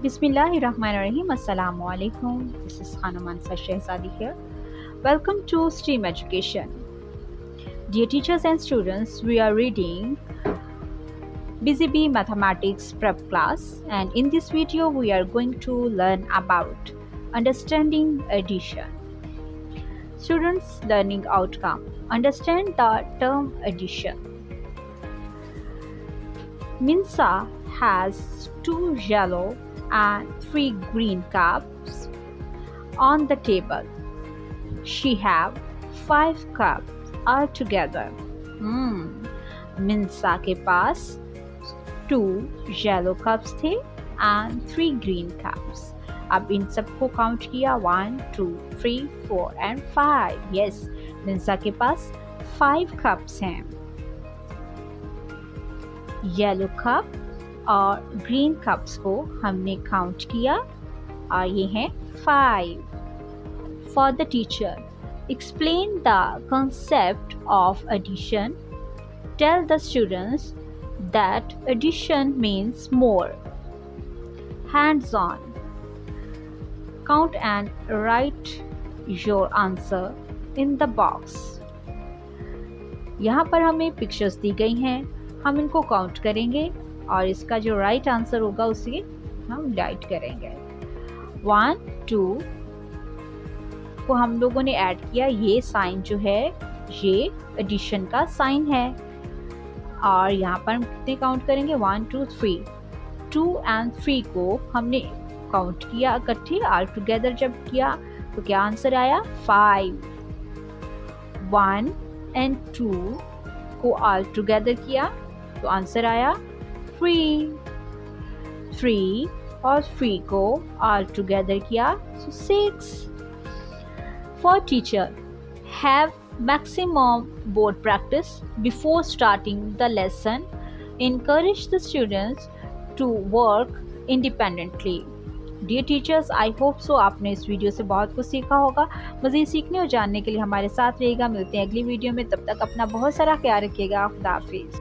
Bismillahirrahmanirrahim. Assalamu alaikum. This is Khanum Ansar Shehzadi here. Welcome to STEAM Education. Dear teachers and students, we are reading Busy Bee Mathematics Prep class, and in this video we are going to learn about understanding addition. Students' learning outcome. Understand the term addition. Minsa has 2 yellow and 3 green cups on the table. She have 5 cups altogether. Minsa के पास 2 yellow cups थे and 3 green cups. अब इन सबको count किया 1, 2, 3, 4 and 5. Yes, Minsa के पास 5 cups हैं. Yellow cup और green cups को हमने काउंट किया और ये हैं 5. For the teacher, explain the concept of addition. Tell the students that addition means more. Hands on. Count and write your answer in the box. यहाँ पर हमें पिक्चर्स दी गई हैं, हम इनको काउंट करेंगे और इसका जो राइट आंसर होगा उसे हम राइट करेंगे. 1, 2 को हम लोगों ने ऐड किया. ये साइन जो है ये एडिशन का साइन है और यहाँ पर हम कितने काउंट करेंगे 1, 2, 3. 2 and 3 को हमने काउंट किया इकट्ठे ऑल टुगेदर. जब किया तो क्या आंसर आया 5. 1 and 2 को ऑल टुगेदर किया तो आंसर आया 3. 3 और 3 को ऑल टुगेदर किया तो 6. For teacher, have maximum board practice before starting the lesson. Encourage the students to work independently. Dear teachers, I hope so आपने इस वीडियो से बहुत कुछ सीखा होगा. मज़ीद सीखने और जानने के लिए हमारे साथ रहिएगा. मिलते हैं अगली वीडियो में. तब तक अपना बहुत सारा ख्याल रखिएगा. खुदा हाफिज़.